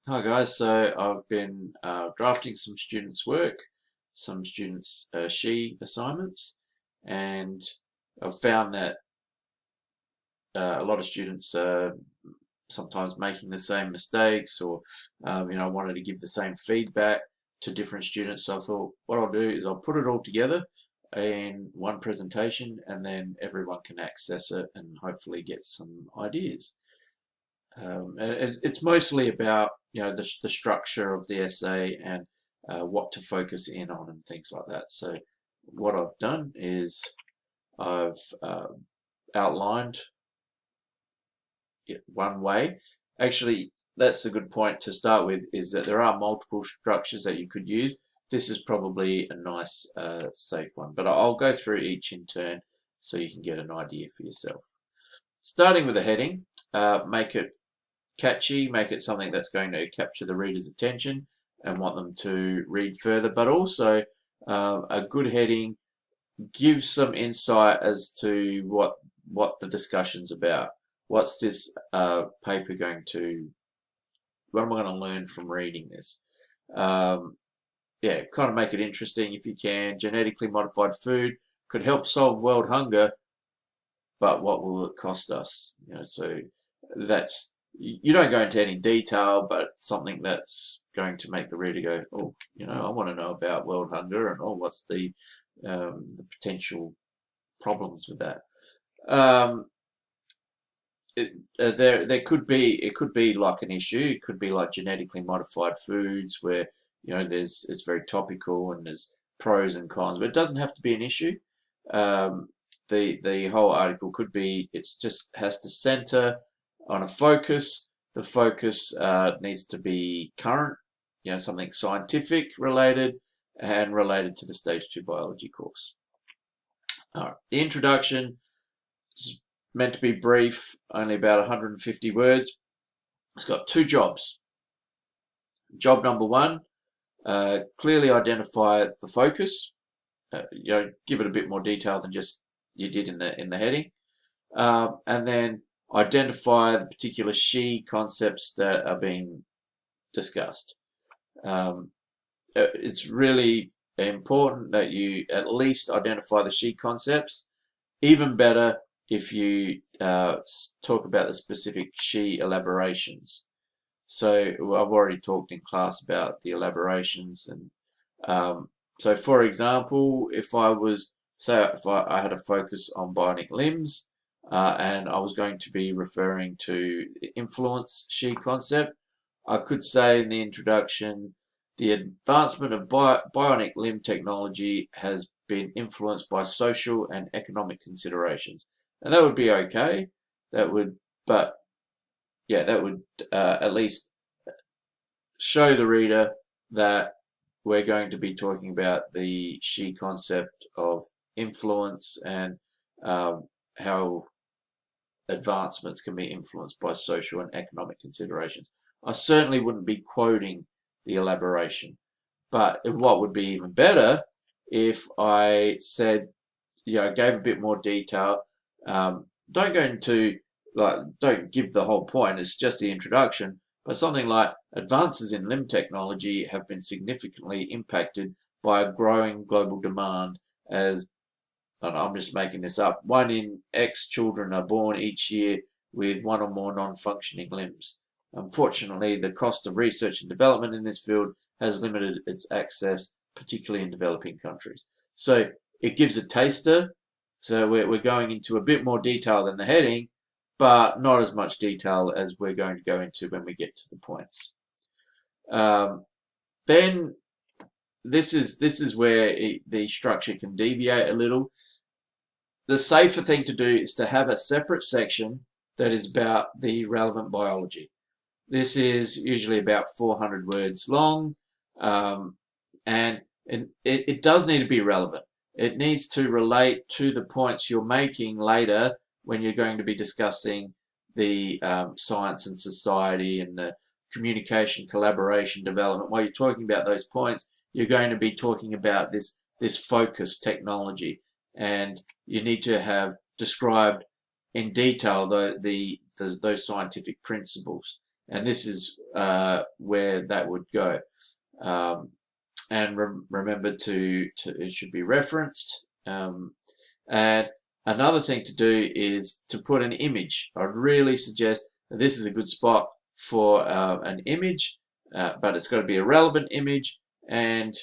Hi guys, so I've been drafting some students' work, some students' SHE assignments, and I've found that a lot of students are sometimes making the same mistakes, or I wanted to give the same feedback to different students. So I thought what I'll do is I'll put it all together in one presentation, and then everyone can access it and hopefully get some ideas. It's mostly about the structure of the essay and what to focus in on and things like that. So what I've done is I've outlined it one way. Actually, that's a good point to start with, is that there are multiple structures that you could use. This is probably a nice safe one, but I'll go through each in turn so you can get an idea for yourself. Starting with a heading, make it catchy, make it something that's going to capture the reader's attention and want them to read further, but also a good heading gives some insight as to what the discussion's about. What's this paper going to, what am I going to learn from reading this? Yeah, kind of make it interesting if you can. Genetically modified food could help solve world hunger, but what will it cost us? So that's, you don't go into any detail, but something that's going to make the reader go, oh, I want to know about world hunger, and oh, what's the potential problems with that. There could be, it could be like an issue. It could be like genetically modified foods, where it's very topical and there's pros and cons, but it doesn't have to be an issue. The whole article could be, it's just has to center on a focus. The focus needs to be current, something scientific related and related to the Stage 2 biology course. All right, the introduction is meant to be brief, only about 150 words. It's got two jobs. Job number one, clearly identify the focus. Give it a bit more detail than just you did in the heading, and then identify the particular SHE concepts that are being discussed. It's really important that you at least identify the SHE concepts. Even better if you talk about the specific SHE elaborations. So I've already talked in class about the elaborations, and so for example, if I had a focus on bionic limbs, and I was going to be referring to the influence SHE concept, I could say in the introduction, the advancement of bionic limb technology has been influenced by social and economic considerations. And that would be okay. That would at least show the reader that we're going to be talking about the SHE concept of influence, and how advancements can be influenced by social and economic considerations. I certainly wouldn't be quoting the elaboration, but what would be even better if I said, gave a bit more detail. Don't go into, don't give the whole point, it's just the introduction, but something like advances in limb technology have been significantly impacted by a growing global demand, as, and I'm just making this up, 1 in X children are born each year with one or more non-functioning limbs. Unfortunately, the cost of research and development in this field has limited its access, particularly in developing countries. So it gives a taster. So we're going into a bit more detail than the heading, but not as much detail as we're going to go into when we get to the points. Then this is where the structure can deviate a little. The safer thing to do is to have a separate section that is about the relevant biology. This is usually about 400 words long, and it does need to be relevant. It needs to relate to the points you're making later when you're going to be discussing the science and society and the communication, collaboration, development. While you're talking about those points, you're going to be talking about this focus technology, and you need to have described in detail those scientific principles. and this is where that would go. And remember to it should be referenced. And another thing to do is to put an image. I'd really suggest that this is a good spot for an image, but it's got to be a relevant image, and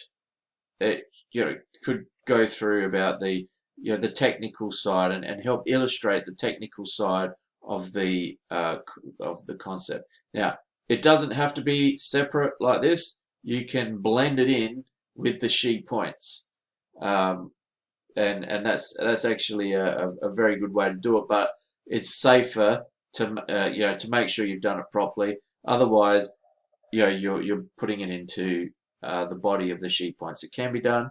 it could go through about the the technical side and help illustrate the technical side of the concept. Now, it doesn't have to be separate like this. You can blend it in with the she points, and that's actually a very good way to do it. But it's safer to to make sure you've done it properly. Otherwise, you're putting it into the body of the she points. It can be done,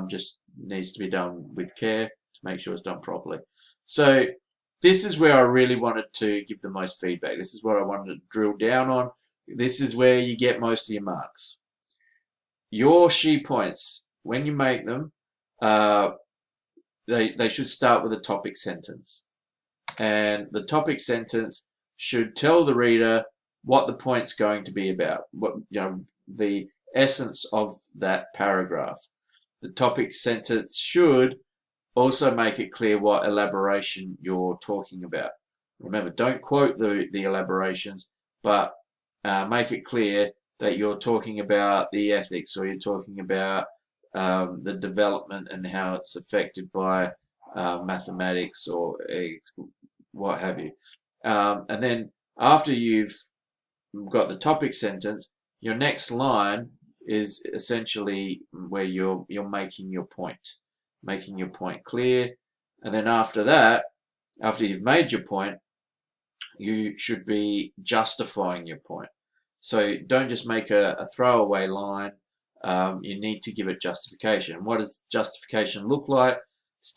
just needs to be done with care to make sure it's done properly. So this is where I really wanted to give the most feedback. This is what I wanted to drill down on. This is where you get most of your marks. Your she points, when you make them, they should start with a topic sentence. And the topic sentence should tell the reader what the point's going to be about, what the essence of that paragraph. The topic sentence should also make it clear what elaboration you're talking about. Remember, don't quote the elaborations, but make it clear that you're talking about the ethics, or you're talking about the development and how it's affected by mathematics or what have you. And then after you've got the topic sentence, your next line is essentially where you're making your point clear. And then after that, after you've made your point, you should be justifying your point. So don't just make a throwaway line. You need to give it justification. What does justification look like?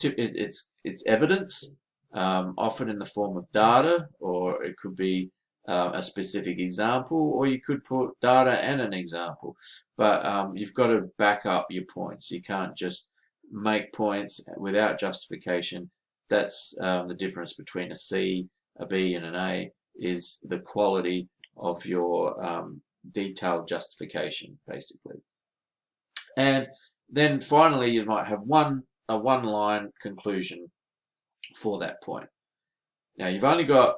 It's evidence, often in the form of data, or it could be a specific example, or you could put data and an example. But you've got to back up your points. You can't just make points without justification. That's the difference between a C, a B, and an A, is the quality of your detailed justification, basically. And then finally, you might have a one-line conclusion for that point. Now, you've only got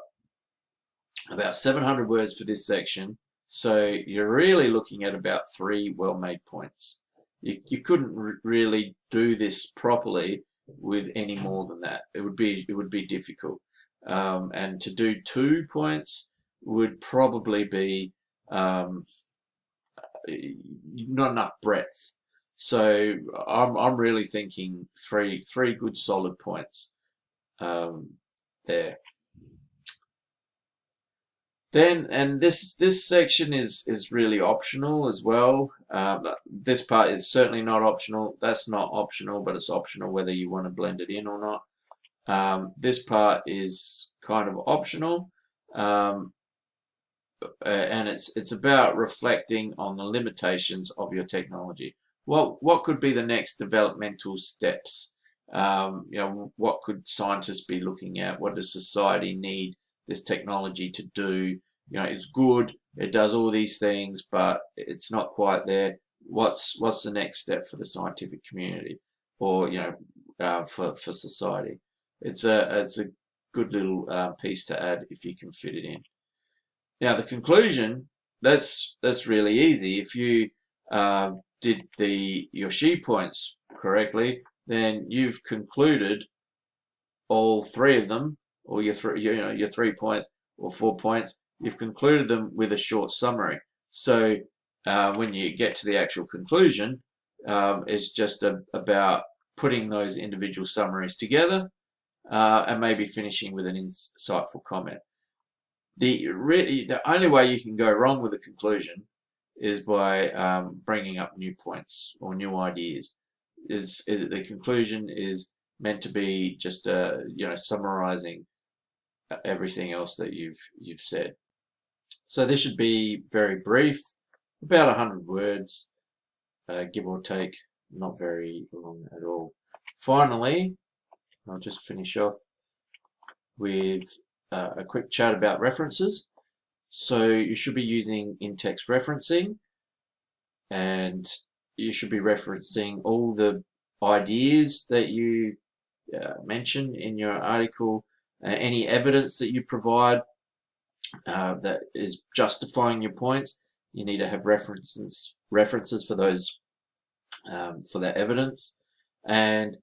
about 700 words for this section, so you're really looking at about 3 well-made points. You couldn't really do this properly with any more than that. It would be difficult, and to do 2 points would probably be not enough breadth. So I'm really thinking three good solid points there. Then, and this section is really optional as well. This part is certainly not optional. That's not optional, but it's optional whether you want to blend it in or not. This part is kind of optional, and it's about reflecting on the limitations of your technology. What could be the next developmental steps? What could scientists be looking at? What does society need this technology to do? It's good, it does all these things, but it's not quite there. What's the next step for the scientific community, or for society? It's a good little piece to add if you can fit it in. Now the conclusion, that's really easy. If you did your she points correctly, then you've concluded all 3 of them, or your 3 points or 4 points. You've concluded them with a short summary. So when you get to the actual conclusion, it's just about putting those individual summaries together and maybe finishing with an insightful comment. The only way you can go wrong with a conclusion is by bringing up new points or new ideas. The conclusion is meant to be just summarizing everything else that you've said. So this should be very brief, about 100 words, give or take, not very long at all. Finally, I'll just finish off with a quick chat about references. So you should be using in-text referencing, and you should be referencing all the ideas that you mention in your article, any evidence that you provide that is justifying your points. You need to have references for those for that evidence. And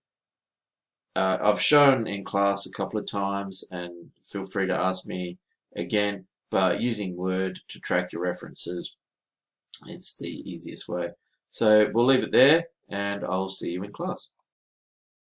I've shown in class a couple of times, and feel free to ask me again, but using Word to track your references, it's the easiest way. So we'll leave it there, and I'll see you in class.